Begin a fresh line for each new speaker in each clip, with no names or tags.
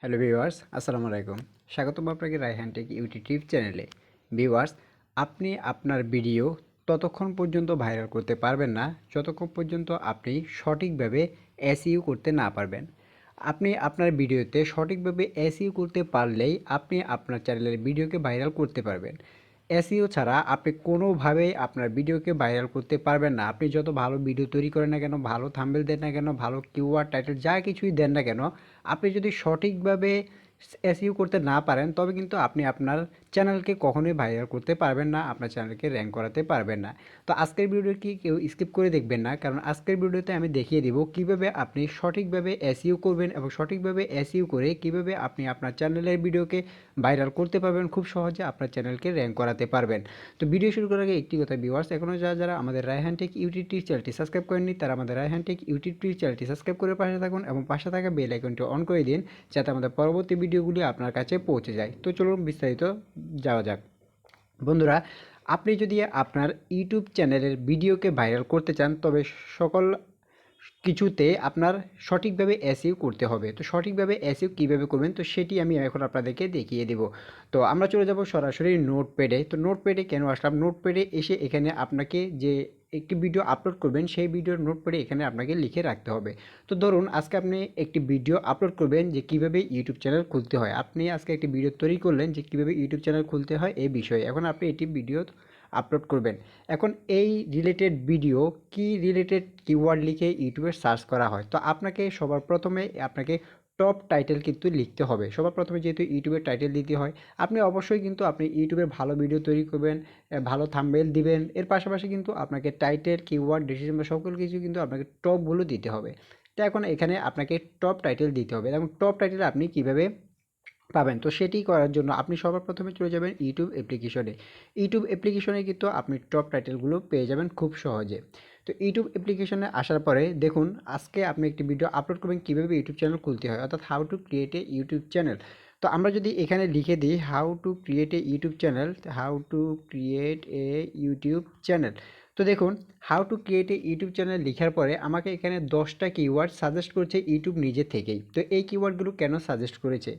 Hello viewers, আসসালামু আলাইকুম। স্বাগতম আপনাকে রায়হান টেক ইউটিউব চ্যানেলে। ভিউয়ার্স, আপনি আপনার ভিডিও ততক্ষণ পর্যন্ত ভাইরাল করতে পারবেন না যতক্ষণ পর্যন্ত আপনি সঠিকভাবে এসইও করতে না পারবেন। আপনি আপনার ভিডিওতে সঠিকভাবে এসইও করতে পারলেই আপনি আপনার চ্যানেলের ভিডিওকে ভাইরাল করতে পারবেন। এসইও ছাড়া আপনি কোনোভাবেই আপনার ভিডিওকে ভাইরাল করতে পারবেন না। আপনি যত ভালো ভিডিও তৈরি করেন না কেন, ভালো থাম্বনেল দেন না কেন, ভালো কিওয়ার্ড টাইটেল যা কিছুই দেন না কেন, আপনি যদি সঠিকভাবে এসইও করতে না পারেন তবে কিন্তু আপনি আপনার চ্যানেলকে কখনোই ভাইরাল করতে পারবেন না, আপনার চ্যানেলকে র্যাঙ্ক করাতে পারবেন না। তো আজকের ভিডিও কি কেউ স্কিপ করে দেখবেন না, কারণ আজকের ভিডিওতে আমি দেখিয়ে দিব কিভাবে আপনি সঠিকভাবে এসইও করবেন এবং সঠিকভাবে এসইও করে কিভাবে আপনি আপনার চ্যানেলের ভিডিওকে ভাইরাল করতে পারবেন, খুব সহজে আপনার চ্যানেলকে র্যাঙ্ক করাতে পারবেন। তো ভিডিও শুরু করার আগে একটি কথা ভিউয়ার্স, এখনও যারা আমাদের রায়হান টেক ইউটিউব চ্যানেলটি সাবস্ক্রাইব করেননি তারা আমাদের রায়হান টেক ইউটিউব চ্যানেলটি সাবস্ক্রাইব করে পাশে থাকুন এবং পাশে থাকা বেল আইকনটি অন করে দিন যাতে আমাদের পরবর্তী ভিডিওগুলি আপনার কাছে পৌঁছে যায়। তো চলুন বিস্তারিত যাওয়া যাক। বন্ধুরা, আপনি যদি আপনার ইউটিউব চ্যানেলের ভিডিওকে ভাইরাল করতে চান তবে সকল কিছুতে আপনার সঠিকভাবে এসইও করতে হবে। তো সঠিকভাবে এসইও কীভাবে করবেন তো সেটি আমি এখন আপনাদেরকে দেখিয়ে দেব। তো আমরা চলে যাব সরাসরি নোটপ্যাডে। তো নোটপ্যাডে কেন আসলাম, নোটপ্যাডে এসে এখানে আপনাকে যে একটি ভিডিও আপলোড করবেন সেই ভিডিওর নোটপ্যাডে এখানে আপনাকে লিখে রাখতে হবে। তো ধরুন আজকে আপনি একটি ভিডিও আপলোড করবেন যে কীভাবে ইউটিউব চ্যানেল খুলতে হয়। আপনি আজকে একটি ভিডিও তৈরি করলেন যে কীভাবে ইউটিউব চ্যানেল খুলতে হয় এই বিষয়ে। এখন আপনি এটি ভিডিও আপলোড করবেন। এখন এই রিলেটেড ভিডিও কি রিলেটেড কিওয়ার্ড লিখে ইউটিউবে সার্চ করা হয়। তো আপনাকে সবার প্রথমে আপনাকে টপ টাইটেল কিন্তু লিখতে হবে। সবার প্রথমে যেহেতু ইউটিউবের টাইটেল দিতে হয়, আপনি অবশ্যই কিন্তু আপনি ইউটিউবে ভালো ভিডিও তৈরি করবেন, ভালো থাম্বনেল দিবেন। এর পাশাপাশি কিন্তু আপনাকে টাইটেল, কিওয়ার্ড, ডেসক্রিপশন সকল কিছু কিন্তু আপনাকে টপগুলো দিতে হবে। তো এখন এখানে আপনাকে টপ টাইটেল দিতে হবে এবং টপ টাইটেল আপনি কীভাবে পাবেন তো সেটি করার জন্য আপনি সবার প্রথমে চলে যাবেন ইউটিউব অ্যাপ্লিকেশনে। ইউটিউব অ্যাপ্লিকেশনে কিন্তু আপনি টপ টাইটেলগুলো পেয়ে যাবেন খুব সহজে। তো ইউটিউব অ্যাপ্লিকেশনে আসার পরে দেখুন আজকে আপনি একটি ভিডিও আপলোড করবেন কীভাবে ইউটিউব চ্যানেল খুলতে হয়, অর্থাৎ how to create a YouTube channel. তো আমরা যদি এখানে লিখে দিই how to create a YouTube channel, how to create a YouTube channel. তো দেখুন how to create a YouTube channel লেখার পরে আমাকে এখানে 10টা কিওয়ার্ড সাজেস্ট করেছে ইউটিউব নিজে থেকেই। তো এই কিওয়ার্ডগুলো কেন সাজেস্ট করেছে,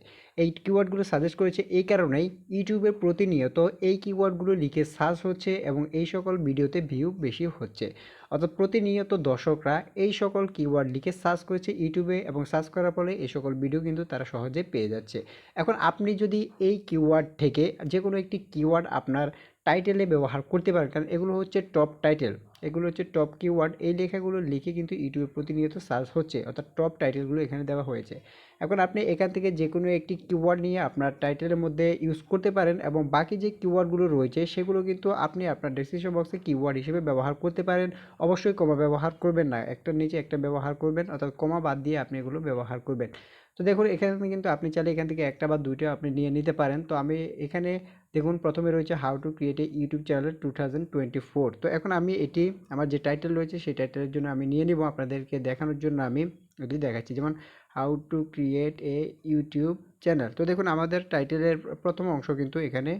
এই কিওয়ার্ডগুলো সাজেস্ট করেছে এই কারণেই ইউটিউবে প্রতিনিয়ত এই কিওয়ার্ডগুলো লিখে সার্চ হচ্ছে এবং এই সকল ভিডিওতে ভিউ বেশি হচ্ছে। অর্থাৎ প্রতিনিয়ত দর্শকরা এই সকল কিওয়ার্ড লিখে সার্চ করেছে ইউটিউবে এবং সার্চ করার ফলে এই সকল ভিডিও কিন্তু তারা সহজে পেয়ে যাচ্ছে। এখন আপনি যদি এই কিওয়ার্ড থেকে যে কোনো একটি কিওয়ার্ড আপনার টাইটেলে ব্যবহার করতে পারেন, কারণ এগুলো হচ্ছে টপ টাইটেল, এগুলো হচ্ছে টপ কিওয়ার্ড, এই লেখাগুলো লিখে কিন্তু ইউটিউবে প্রতিনিয়ত সার্চ হচ্ছে, অর্থাৎ টপ টাইটেলগুলো এখানে দেওয়া হয়েছে। এখন আপনি এখান থেকে যে কোনো একটি কিওয়ার্ড নিয়ে আপনার টাইটেলের মধ্যে ইউজ করতে পারেন এবং বাকি যে কিওয়ার্ডগুলো রয়েছে সেগুলো কিন্তু আপনি আপনার ডেসক্রিপশন বক্সে কিওয়ার্ড হিসেবে ব্যবহার করতে পারেন। অবশ্যই কমা ব্যবহার করবেন না, একটার নিচে একটা ব্যবহার করবেন, অর্থাৎ কমা বাদ দিয়ে আপনি এগুলো ব্যবহার করবেন। তো দেখুন এখানে কিন্তু আপনি চাইলে এখান থেকে একটা বা দুইটা আপনি নিয়ে নিতে পারেন। তো আমি এখানে দেখুন প্রথমে রয়েছে how to create a YouTube channel 2024। তো এখন আমি এটি আমার যে টাইটেল রয়েছে সেই টাইটেলের জন্য আমি নিয়ে নিব, আপনাদেরকে দেখানোর জন্য আমি এটি দেখাচ্ছি। যেমন how to create a YouTube channel. তো দেখুন আমাদের টাইটেলের প্রথম অংশ কিন্তু এখানে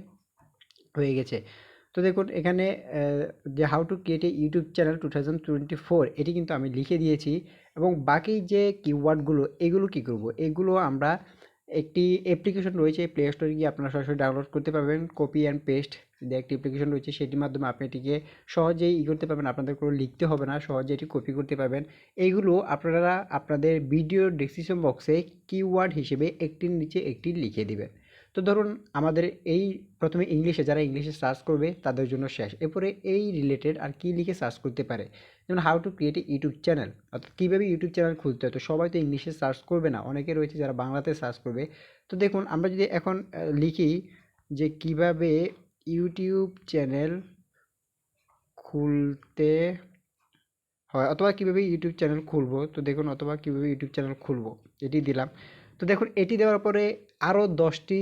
হয়ে গেছে। তো দেখুন এখানে যে how to create a YouTube channel 2024 এটি কিন্তু আমি লিখে দিয়েছি এবং বাকি যে কিওয়ার্ডগুলো এগুলো কি করব, এগুলো আমরা একটি অ্যাপ্লিকেশন রয়েছে প্লে স্টোরে গিয়ে আপনারা সরাসরি ডাউনলোড করতে পারবেন। কপি অ্যান্ড পেস্ট যে একটি অ্যাপ্লিকেশন রয়েছে সেটির মাধ্যমে আপনি এটিকে সহজেই করতে পারবেন, আপনাদের কোনো লিখতে হবে না, সহজে এটি কপি করতে পারবেন। এইগুলো আপনারা আপনাদের ভিডিও ডেসক্রিপশন বক্সে কিওয়ার্ড হিসেবে একটির নিচে একটি লিখে দিবেন। তো ধরুন আমাদের এই প্রথমে ইংলিশে, যারা ইংলিশে সার্চ করবে তাদের জন্য শেষ। এরপরে এই রিলেটেড আর কি লিখে সার্চ করতে পারে, যেমন how to create a YouTube channel, অর্থাৎ কীভাবে ইউটিউব চ্যানেল খুলতে হয়। তো সবাই তো ইংলিশে সার্চ করবে না, অনেকে রয়েছে যারা বাংলাতে সার্চ করবে। তো দেখুন আমরা যদি এখন লিখি যে কিভাবে ইউটিউব চ্যানেল খুলতে হয় অথবা কীভাবে ইউটিউব চ্যানেল খুলবো, তো দেখুন অথবা কীভাবে ইউটিউব চ্যানেল খুলবো এটি দিলাম। তো দেখুন এটি দেওয়ার পরে আরও 10টি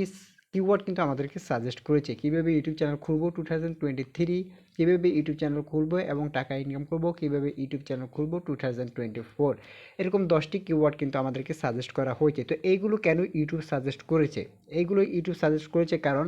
কিওয়ার্ড কিন্তু আমাদেরকে সাজেস্ট করেছে কীভাবে ইউটিউব চ্যানেল খুলবো 2023, কীভাবে ইউটিউব চ্যানেল খুলবো এবং টাকা ইনকাম করবো, কীভাবে ইউটিউব চ্যানেল খুলবো 2024, এরকম 10টি কিওয়ার্ড কিন্তু আমাদেরকে সাজেস্ট করা হয়েছে। তো এইগুলো কেন ইউটিউব সাজেস্ট করেছে, এইগুলো ইউটিউব সাজেস্ট করেছে কারণ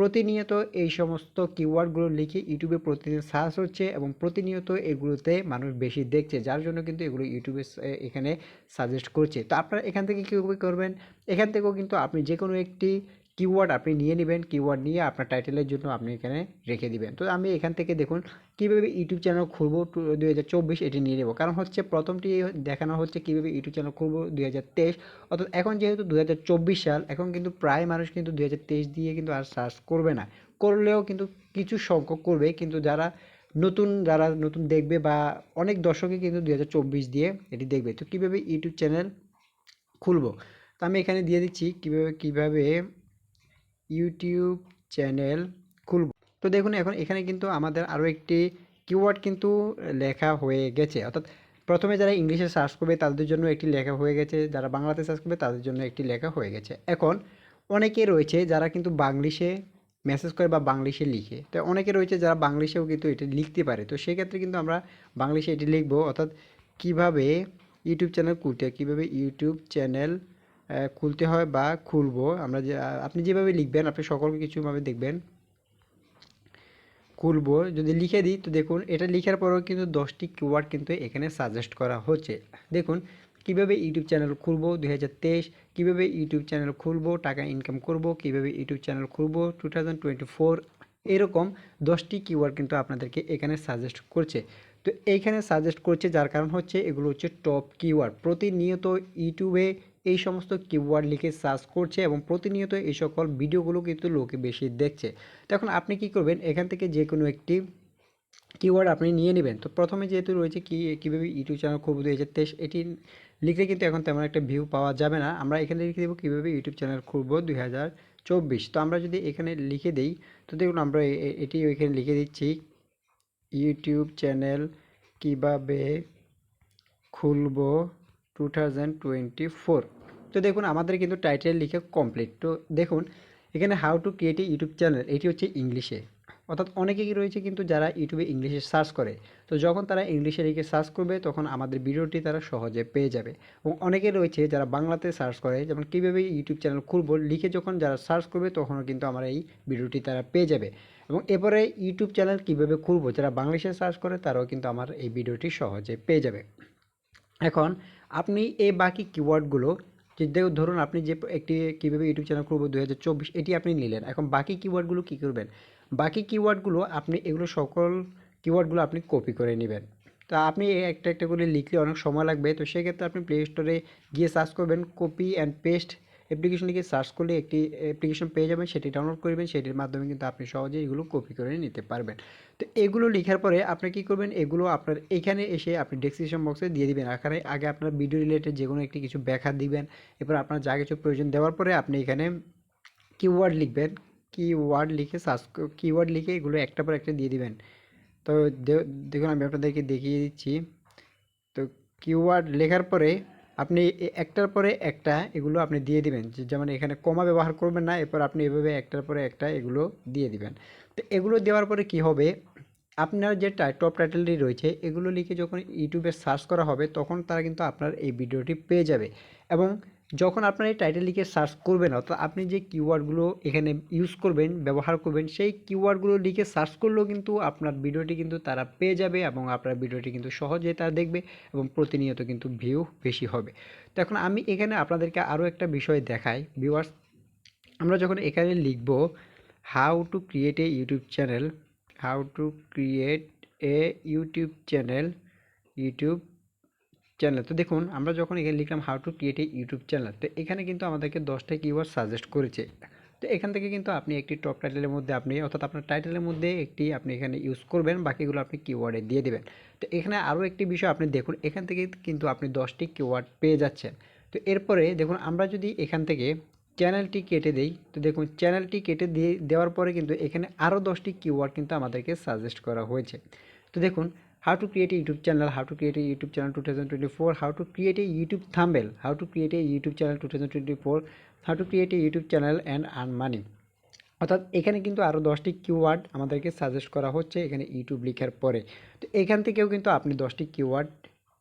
প্রতিনিয়ত এই সমস্ত কিওয়ার্ডগুলো লিখে ইউটিউবে প্রতিদিন সার্চ হচ্ছে এবং প্রতিনিয়ত এগুলোতে মানুষ বেশি দেখছে, যার জন্য কিন্তু এগুলো ইউটিউবে এখানে সাজেস্ট করছে। তো আপনারা এখান থেকে কীভাবে করবেন, এখান থেকেও কিন্তু আপনি যে কোনো একটি কিওয়ার্ড আপনি নিয়ে নেবেন, কিওয়ার্ড নিয়ে আপনার টাইটেলের জন্য আপনি এখানে রেখে দিবেন। তো আমি এখান থেকে দেখুন কীভাবে ইউটিউব চ্যানেল খুলবো 2024 এটি নিয়ে নেব, কারণ হচ্ছে প্রথমটি দেখানো হচ্ছে কীভাবে ইউটিউব চ্যানেল খুলবো 2023, অর্থাৎ এখন যেহেতু 2024 সাল, এখন কিন্তু প্রায় মানুষ কিন্তু 2023 দিয়ে কিন্তু আর সার্চ করবে না, করলেও কিন্তু কিছু সংখ্যক করবে, কিন্তু যারা নতুন দেখবে বা অনেক দর্শকই কিন্তু 2024 দিয়ে এটি দেখবে। তো কীভাবে ইউটিউব চ্যানেল খুলবো, তো আমি এখানে দিয়ে দিচ্ছি কীভাবে ইউটিউব চ্যানেল খুলব। তো দেখুন এখন এখানে কিন্তু আমাদের আরও একটি কিওয়ার্ড কিন্তু লেখা হয়ে গেছে, অর্থাৎ প্রথমে যারা ইংলিশে সার্চ করবে তাদের জন্য একটি লেখা হয়ে গেছে, যারা বাংলাতে সার্চ করবে তাদের জন্য একটি লেখা হয়ে গেছে। এখন অনেকে রয়েছে যারা কিন্তু বাংলিশে মেসেজ করে বা বাংলিশে লিখে, তো অনেকে রয়েছে যারা বাংলিশেও কিন্তু এটি লিখতে পারে। তো সেক্ষেত্রে কিন্তু আমরা বাংলিশে এটি লিখবো, অর্থাৎ কীভাবে ইউটিউব চ্যানেল কীভাবে ইউটিউব চ্যানেল খুলতে হয় বা খুলবো, আমরা যে আপনি যেভাবে লিখবেন আপনি সকল কিছুভাবে দেখবেন খুলবো যদি লিখে দিই। তো দেখুন এটা লেখার পরেও কিন্তু 10টি কিওয়ার্ড কিন্তু এখানে সাজেস্ট করা হচ্ছে। দেখুন কীভাবে ইউটিউব চ্যানেল খুলবো 2023, কীভাবে ইউটিউব চ্যানেল খুলবো টাকা ইনকাম করব, কীভাবে ইউটিউব চ্যানেল খুলবো 2024, এরকম 10টি কিওয়ার্ড কিন্তু আপনাদেরকে এখানে সাজেস্ট করছে। তো এইখানে সাজেস্ট করছে যার কারণ হচ্ছে এগুলো হচ্ছে টপ কিওয়ার্ড, প্রতিনিয়ত ইউটিউবে এই সমস্ত কিওয়ার্ড লিখে সার্চ করছে এবং প্রতিনিয়ত এই সকল ভিডিওগুলো কিন্তু লোকে বেশি দেখছে। তো এখন আপনি কি করবেন, এখান থেকে যে কোনো একটি কিওয়ার্ড আপনি নিয়ে নেবেন। তো প্রথমে যেহেতু রয়েছে কীভাবে ইউটিউব চ্যানেল খুলবো 2023, এটি লিখলে কিন্তু এখন তেমন একটা ভিউ পাওয়া যাবে না, আমরা এখানে লিখে দেবো কীভাবে ইউটিউব চ্যানেল খুলবো 2024। তো আমরা যদি এখানে লিখে দিই, তো দেখুন আমরা এটি এখানে লিখে দিচ্ছি ইউটিউব চ্যানেল কীভাবে খুলবো 2024। তো দেখুন আমাদের কিন্তু টাইটেল লিখে কমপ্লিট। তো দেখুন এখানে how to create a YouTube channel, এটি হচ্ছে ইংলিশে, অর্থাৎ অনেকেই রয়েছে কিন্তু যারা ইউটিউবে ইংলিশে সার্চ করে, তো যখন তারা ইংলিশে লিখে সার্চ করবে তখন আমাদের ভিডিওটি তারা সহজে পেয়ে যাবে। এবং অনেকে রয়েছে যারা বাংলাতে সার্চ করে, যেমন কীভাবে ইউটিউব চ্যানেল খুলবো লিখে যখন যারা সার্চ করবে তখনও কিন্তু আমার এই ভিডিওটি তারা পেয়ে যাবে। এবং এরপরে ইউটিউব চ্যানেল কীভাবে খুলবো যারা বাংলাদেশে সার্চ করে তারাও কিন্তু আমার এই ভিডিওটি সহজে পেয়ে যাবে। এখন আপনি এই বাকি কিওয়ার্ডগুলো ধরুন আপনি যে একটি কীভাবে ইউটিউব চ্যানেল খুলবো 2024 এটি আপনি নিলেন, এখন বাকি কিওয়ার্ডগুলো কী করবেন, বাকি কিওয়ার্ডগুলো আপনি এগুলো সকল কিওয়ার্ডগুলো আপনি কপি করে নেবেন। তা আপনি একটা একটা করে লিখলে অনেক সময় লাগবে, তো সেক্ষেত্রে আপনি প্লে স্টোরে গিয়ে সার্চ করবেন কপি অ্যান্ড পেস্ট অ্যাপ্লিকেশন লিখে সার্চ করলে একটি অ্যাপ্লিকেশন পেয়ে যাবেন, সেটি ডাউনলোড করবেন, সেটির মাধ্যমে কিন্তু আপনি সহজেই এগুলো কপি করে নিতে পারবেন। তো এগুলো লেখার পরে আপনি কী করবেন, এগুলো আপনার এখানে এসে আপনি ডেসক্রিপশন বক্সে দিয়ে দিবেন, এখানে আগে আপনার ভিডিও রিলেটেড যে কোনো একটি কিছু ব্যাখ্যা দিবেন, এরপর আপনার যা কিছু প্রয়োজন দেওয়ার পরে আপনি এখানে কিওয়ার্ড লিখবেন, কিওয়ার্ড লিখে এগুলো একটা পর একটা দিয়ে দিবেন। তো দেখুন আমি আপনাদেরকে দেখিয়ে দিচ্ছি। তো কিওয়ার্ড লেখার পরে আপনি একটার পরে একটা এগুলো আপনি দিয়ে দিবেন, যেমন এখানে কমা ব্যবহার করবেন না, এরপর আপনি এভাবে একটার পরে একটা এগুলো দিয়ে দিবেন। তো এগুলো দেওয়ার পরে কি হবে, আপনার যে টপ টাইটেলটি রয়েছে এগুলো লিখে যখন ইউটিউবে সার্চ করা হবে তখন তারা কিন্তু আপনার এই ভিডিওটি পেয়ে যাবে। এবং যখন আপনার এই টাইটেল লিখে সার্চ করবেন, অর্থাৎ আপনি যে কিওয়ার্ডগুলো এখানে ইউজ করবেন ব্যবহার করবেন সেই কিওয়ার্ডগুলো লিখে সার্চ করলেও কিন্তু আপনার ভিডিওটি কিন্তু তারা পেয়ে যাবে এবং আপনার ভিডিওটি কিন্তু সহজেই তারা দেখবে এবং প্রতিনিয়ত কিন্তু ভিউ বেশি হবে। তো এখন আমি এখানে আপনাদেরকে আরও একটা বিষয় দেখাই ভিউয়ার্স, আমরা যখন এখানে লিখব how to create a YouTube channel, how to create a YouTube channel, তো দেখুন আমরা যখন এখানে লিখলাম how to create a YouTube channel, তো এখানে কিন্তু আমাদেরকে 10টা কিওয়ার্ড সাজেস্ট করেছে। তো এখান থেকে কিন্তু আপনি একটি টপ টাইটেলের মধ্যে আপনি অর্থাৎ আপনার টাইটেলের মধ্যে একটি আপনি এখানে ইউজ করবেন, বাকিগুলো আপনি কিওয়ার্ডে দিয়ে দেবেন। তো এখানে আরও একটি বিষয় আপনি দেখুন, এখান থেকে কিন্তু আপনি 10টি কিওয়ার্ড পেয়ে যাচ্ছেন। তো এরপরে দেখুন আমরা যদি এখান থেকে চ্যানেলটি কেটে দেই, তো দেখুন চ্যানেলটি কেটে দেওয়ার পরে কিন্তু এখানে আরও 10টি কিওয়ার্ড কিন্তু আমাদেরকে সাজেস্ট করা হয়েছে। তো দেখুন how to create a YouTube channel, how to create a YouTube channel 2024, how to create a YouTube thumbnail, how to create a YouTube channel 2024, how to create a YouTube channel and earn money। অর্থাৎ এখানে কিন্তু আরও 10টি keyword আমাদেরকে suggest করা হচ্ছে এখানে YouTube লেখার পরে। তো এখান থেকেও কিন্তু আপনি 10টি কিওয়ার্ড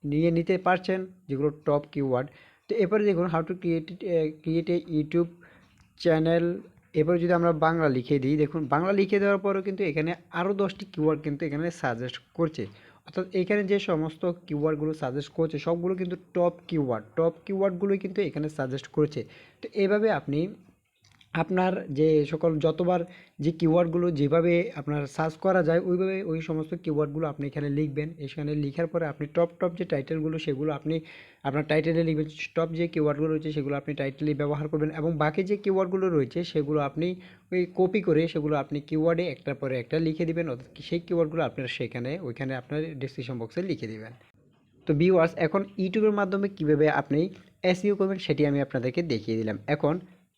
নিয়ে নিতে পারছেন যেগুলো টপ কিওয়ার্ড। তো এরপরে দেখুন how to create a YouTube channel এবার যদি আমরা বাংলা লিখে দিই, দেখুন বাংলা লিখে দেওয়ার পরেও কিন্তু এখানে আরও 10টি কিওয়ার্ড কিন্তু এখানে সাজেস্ট করছে। অর্থাৎ এখানে যে সমস্ত কিওয়ার্ডগুলো সাজেস্ট করছে সবগুলো কিন্তু টপ কিওয়ার্ডগুলোই কিন্তু এখানে সাজেস্ট করছে। তো এইভাবে আপনি আপনার যে সকল যতবার যে কিওয়ার্ডগুলো যেভাবে আপনার সার্চ করা যায় ওইভাবে ওই সমস্ত কিওয়ার্ডগুলো আপনি এখানে লিখবেন। এখানে লিখার পরে আপনি টপ যে টাইটেলগুলো সেগুলো আপনি আপনার টাইটেলে লিখবেন। টপ যে কিওয়ার্ডগুলো রয়েছে সেগুলো আপনি টাইটেলে ব্যবহার করবেন এবং বাকি যে কিওয়ার্ডগুলো রয়েছে সেগুলো আপনি ওই কপি করে সেগুলো আপনি কিওয়ার্ডে একটার পরে একটা লিখে দিবেন। অর্থাৎ সেই কিওয়ার্ডগুলো আপনার ওইখানে আপনার ডেসক্রিপশন বক্সে লিখে দিবেন। তো ভিউয়ার্স, এখন ইউটিউবের মাধ্যমে কীভাবে আপনি এসইও করবেন সেটি আমি আপনাদেরকে দেখিয়ে দিলাম। এখন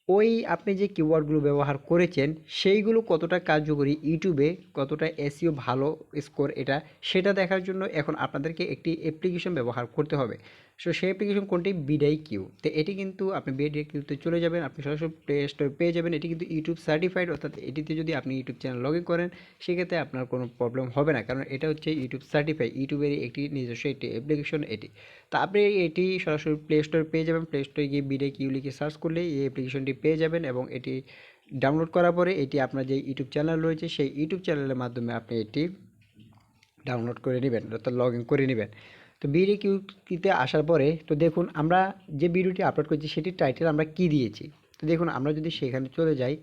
ওই আপনি যে কিওয়ার্ডগুলো ব্যবহার করেছেন সেইগুলো কতটা কার্যকরী, ইউটিউবে কতটা এসইও ভালো স্কোর এটা সেটা দেখার জন্য এখন আপনাদেরকে একটি অ্যাপ্লিকেশন ব্যবহার করতে হবে। সো সেই অ্যাপ্লিকেশন কোনটি, vidIQ। তো এটি কিন্তু আপনি vidIQতে চলে যাবেন, আপনি সরাসরি প্লে স্টোরে পেয়ে যাবেন। এটি কিন্তু ইউটিউব সার্টিফাইড, অর্থাৎ এটিতে যদি আপনি ইউটিউব চ্যানেল লগ ইন করেন সেক্ষেত্রে আপনার কোনো প্রবলেম হবে না, কারণ এটা হচ্ছে ইউটিউব সার্টিফাই, ইউটিউবের একটি নিজস্ব একটি অ্যাপ্লিকেশন এটি। তো আপনি এটি সরাসরি প্লে স্টোরে পেয়ে যাবেন। প্লে স্টোরে গিয়ে vidIQ লিখে সার্চ করলে এই অ্যাপ্লিকেশনটি পেয়ে যাবেন এবং এটি ডাউনলোড করার পরে এটি আপনার যে ইউটিউব চ্যানেল রয়েছে সেই ইউটিউব চ্যানেলের মাধ্যমে আপনি এটি ডাউনলোড করে নেবেন, অর্থাৎ লগ ইন করে নেবেন। তো vidIQতে আসার পরে তো দেখুন আমরা যে ভিডিওটি আপলোড করছি সেটির টাইটেল আমরা কি দিয়েছি। তো দেখুন আমরা যদি সেখানে চলে যাই,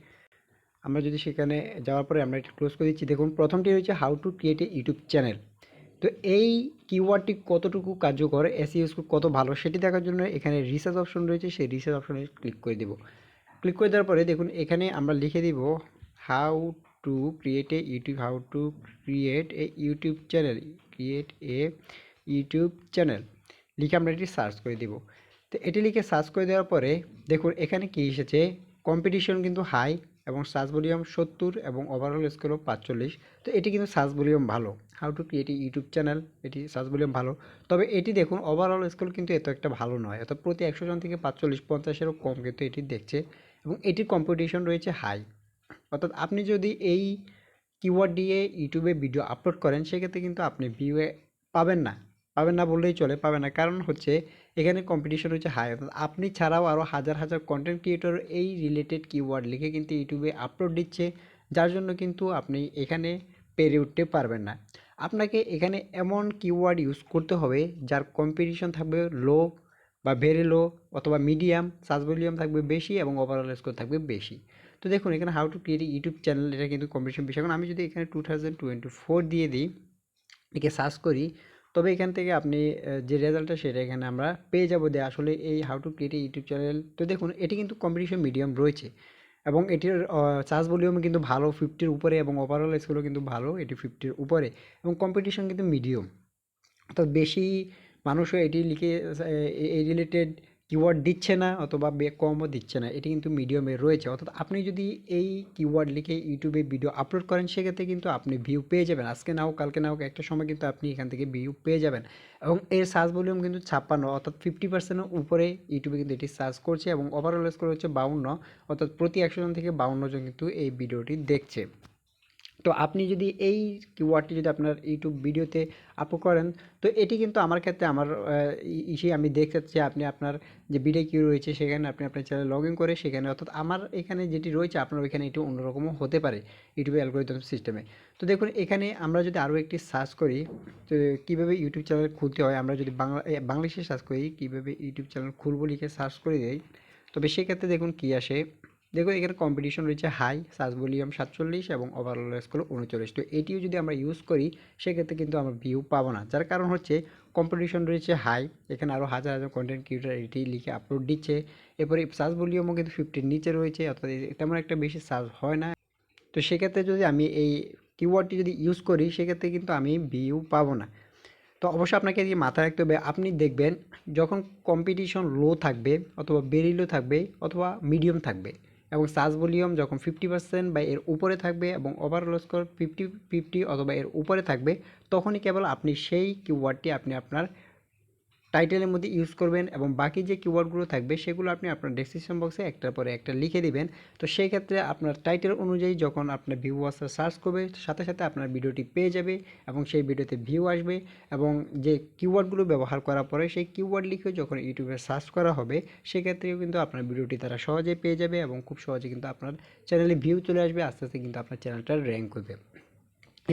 আমরা যদি সেখানে যাওয়ার পরে আমরা একটু ক্লোজ করে দিচ্ছি। দেখুন প্রথমটি রয়েছে how to create a YouTube channel. তো এই কিওয়ার্ডটি কতটুকু কার্যকর, এসইও স্কোর কত ভালো সেটি দেখার জন্য এখানে রিসার্চ অপশন রয়েছে, সেই রিসার্চ অপশনে ক্লিক করে দেব। ক্লিক করে দেওয়ার পরে দেখুন এখানে আমরা লিখে দিব how to create a YouTube create a YouTube channel লিখে আমরা এটি সার্চ করে দিব। তো এটি লিখে সার্চ করে দেওয়ার পরে দেখুন এখানে কি এসেছে, কম্পিটিশন কিন্তু হাই এবং সার্চ ভলিউম 70 এবং ওভারঅল স্কোরও 45। তো এটি কিন্তু সার্চ ভলিউম ভালো, how to create YouTube channel, এটি সার্চ ভলিউম ভালো। তবে এটি দেখুন ওভারঅল স্কোর কিন্তু এত একটা ভালো নয়, অর্থাৎ প্রতি 100 জন থেকে 45-50-এরও কম কিন্তু এটি দেখছে এবং এটির কম্পিটিশন রয়েছে হাই। অর্থাৎ আপনি যদি এই কিওয়ার্ড দিয়ে ইউটিউবে ভিডিও আপলোড করেন সেক্ষেত্রে কিন্তু আপনি ভিউ পাবেন না, বললেই চলে, পাবেন না। কারণ হচ্ছে এখানে কম্পিটিশন হচ্ছে হাই, অর্থাৎ আপনি ছাড়াও আরও হাজার হাজার কন্টেন্ট ক্রিয়েটর এই রিলেটেড কিওয়ার্ড লিখে কিন্তু ইউটিউবে আপলোড দিচ্ছে, যার জন্য কিন্তু আপনি এখানে পেরে উঠতে পারবেন না। আপনাকে এখানে এমন কিওয়ার্ড ইউজ করতে হবে যার কম্পিটিশন থাকবে লো বা ভেরি লো অথবা মিডিয়াম, সার্চ ভলিউম থাকবে বেশি এবং ওভারঅল স্কোর থাকবে বেশি। তো দেখুন এখানে how to create YouTube channel, এটা কিন্তু কম্পিটিশন বেশি। এখন আমি যদি এখানে 2024 দিয়ে দিই, একে সার্চ করি, তবে এখান থেকে আপনি যে রেজাল্টটা সেটা এখানে আমরা পেয়ে যাবো যে আসলে এই how to create YouTube channel. তো দেখুন এটি কিন্তু কম্পিটিশন মিডিয়াম রয়েছে এবং এটির সার্চ ভলিউম কিন্তু ভালো 50-র উপরে এবং ওভারঅল স্কোরও কিন্তু ভালো, এটি 50-র উপরে এবং কম্পিটিশন কিন্তু মিডিয়াম, অর্থাৎ বেশি মানুষও এটি লিখে এই রিলেটেড কিওয়ার্ড দিচ্ছে না অথবা কমও দিচ্ছে না, এটি কিন্তু মিডিয়ামে রয়েছে। অর্থাৎ আপনি যদি এই কিওয়ার্ড লিখে ইউটিউবে ভিডিও আপলোড করেন সেক্ষেত্রে কিন্তু আপনি ভিউ পেয়ে যাবেন, আজকে না হোক কালকে না হোক একটা সময় কিন্তু আপনি এখান থেকে ভিউ পেয়ে যাবেন। এবং এর সার্চ ভলিউম কিন্তু 56, অর্থাৎ 50%-এর উপরে ইউটিউবে কিন্তু এটি সার্চ করছে এবং ওভারঅল স্কোর হচ্ছে 52, অর্থাৎ প্রতি 100 জন থেকে 52 জন কিন্তু এই ভিডিওটি দেখছে। তো আপনি যদি এই কিওয়ার্ডটি যদি আপনার ইউটিউব ভিডিওতে আপলোড করেন, তো এটি কিন্তু আমার ক্ষেত্রে আমার আমি দেখতে চাচ্ছি আপনি আপনার যে vidIQ রয়েছে সেখানে আপনি আপনার চ্যানেল লগ ইন করে সেখানে, অর্থাৎ আমার এখানে যেটি রয়েছে আপনার ওইখানে এটি অন্যরকমও হতে পারে ইউটিউবে অ্যালগরিদম সিস্টেমে। তো দেখুন এখানে আমরা যদি আরও একটি সার্চ করি, তো কীভাবে ইউটিউব চ্যানেল খুলতে হয়, আমরা যদি বাংলাদেশে সার্চ করি কীভাবে ইউটিউব চ্যানেল খুলবো লিখে সার্চ করে দেই, তবে সেক্ষেত্রে দেখুন কী আসে। দেখো এখানে কম্পিটিশন রয়েছে হাই, সার্চ ভলিউম 47 এবং ওভারঅল স্কোর 39। তো এটিও যদি আমরা ইউজ করি সেক্ষেত্রে কিন্তু আমরা ভিউ পাবো না, যার কারণ হচ্ছে কম্পিটিশন রয়েছে হাই, এখানে আরও হাজার হাজার কন্টেন্ট ক্রিয়েটর এটি লিখে আপলোড দিচ্ছে। এরপরে সার্চ ভলিউমও কিন্তু 50-র নিচে রয়েছে, অর্থাৎ তেমন একটা বেশি সার্চ হয় না। তো সেক্ষেত্রে যদি আমি এই কিওয়ার্ডটি যদি ইউজ করি সেক্ষেত্রে কিন্তু আমি ভিউ পাবো না। তো অবশ্যই আপনাকে এদিকে মাথায় রাখতে হবে, আপনি দেখবেন যখন কম্পিটিশন লো থাকবে অথবা ভেরি লো থাকবে অথবা মিডিয়াম থাকবে এবং সার্চ ভলিউম যখন 50% বা এর উপরে থাকবে এবং ওভারঅল স্কোর 50 অথবা এর উপরে থাকবে, তখনই কেবল আপনি সেই কিওয়ার্ডটি আপনি আপনার টাইটেলের মধ্যে ইউজ করবেন এবং বাকি যে কিওয়ার্ডগুলো থাকবে সেগুলো আপনি আপনার ডেসক্রিপশন বক্সে একটার পরে একটা লিখে দিবেন। তো সেই ক্ষেত্রে আপনার টাইটেল অনুযায়ী যখন আপনার ভিউয়ার্সরা সার্চ করবে সাথে সাথে আপনার ভিডিওটি পেয়ে যাবে এবং সেই ভিডিওতে ভিউ আসবে এবং যে কিওয়ার্ডগুলো ব্যবহার করার পরে সেই কিওয়ার্ড লিখে যখন ইউটিউবে সার্চ করা হবে সেক্ষেত্রেও কিন্তু আপনার ভিডিওটি তারা সহজেই পেয়ে যাবে এবং খুব সহজে কিন্তু আপনার চ্যানেলে ভিউ চলে আসবে, আস্তে আস্তে কিন্তু আপনার চ্যানেলটা র্যাঙ্ক করবে।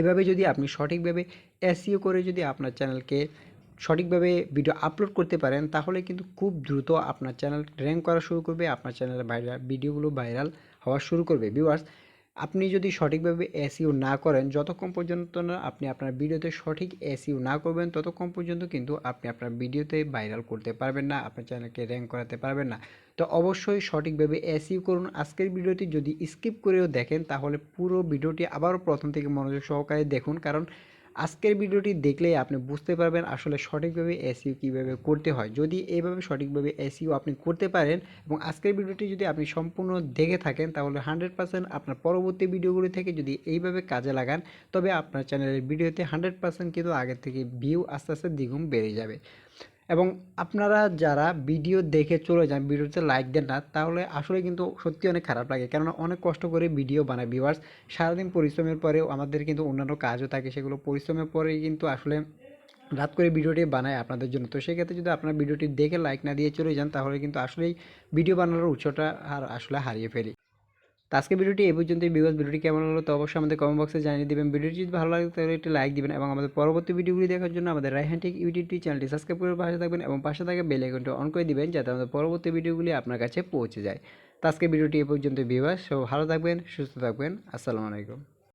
এভাবে যদি আপনি সঠিকভাবে এসইও করে যদি আপনার চ্যানেলকে সঠিকভাবে ভিডিও আপলোড করতে পারেন তাহলে কিন্তু খুব দ্রুত আপনার চ্যানেল র্যাঙ্ক করা শুরু করবে, আপনার চ্যানেলের ভিডিওগুলো ভাইরাল হওয়া শুরু করবে। ভিউয়ার্স, আপনি যদি সঠিকভাবে এসইও না করেন, যতক্ষণ পর্যন্ত না আপনি আপনার ভিডিওতে সঠিক এসইও না করবেন ততক্ষণ পর্যন্ত কিন্তু আপনি আপনার ভিডিওতে ভাইরাল করতে পারবেন না, আপনার চ্যানেলকে র্যাঙ্ক করাতে পারবেন না। তো অবশ্যই সঠিকভাবে এসইও করুন। আজকের ভিডিওটি যদি স্কিপ করেও দেখেন তাহলে পুরো ভিডিওটি আবারও প্রথম থেকে মনোযোগ সহকারে দেখুন, কারণ আজকের ভিডিওটি দেখলেই আপনি বুঝতে পারবেন আসলে সঠিকভাবে এসইও কীভাবে করতে হয়। যদি এইভাবে সঠিকভাবে এসইও আপনি করতে পারেন এবং আজকের ভিডিওটি যদি আপনি সম্পূর্ণ দেখে থাকেন তাহলে 100% আপনার পরবর্তী ভিডিওগুলি থেকে যদি এইভাবে কাজে লাগান তবে আপনার চ্যানেলের ভিডিওতে 100% কিন্তু আগের থেকে ভিউ আস্তে আস্তে দ্বিগুণ বেড়ে যাবে। এবং আপনারা যারা ভিডিও দেখে চলে যান, ভিডিওতে লাইক দেন না, তাহলে আসলে কিন্তু সত্যি অনেক খারাপ লাগে, কেননা অনেক কষ্ট করে ভিডিও বানায় ভিউয়ার্স। সারাদিন পরিশ্রমের পরেও আমাদের কিন্তু অন্যান্য কাজও থাকে, সেগুলো পরিশ্রমের পরেই কিন্তু আসলে রাত করে ভিডিওটি বানায় আপনাদের জন্য। তো সেক্ষেত্রে যদি আপনার ভিডিওটি দেখে লাইক না দিয়ে চলে যান তাহলে কিন্তু আসলেই ভিডিও বানানোর উৎসটা আর আসলে হারিয়ে ফেলি। তো আজকে ভিডিওটি এই পর্যন্তই। ভিডিওটি কেমন হলো তো অবশ্যই আমাদের কমেন্ট বক্সে জানিয়ে দিবেন। ভিডিওটি যদি ভালো লাগে তাহলে একটি লাইক দিবেন এবং আমাদের পরবর্তী ভিডিওগুলি দেখার জন্য আমাদের রায়হান টেক ইউটিউব চ্যানেলটি সাবস্ক্রাইব করে পাশে থাকবেন এবং পাশে থাকা বেল আইকনটি অন করে দিবেন যাতে আমাদের পরবর্তী ভিডিওগুলি আপনার কাছে পৌঁছে যায়। তো আজকে ভিডিওটি এই পর্যন্ত ভিউয়ার্স, সব ভালো থাকবেন, সুস্থ থাকবেন। আসসালামু আলাইকুম।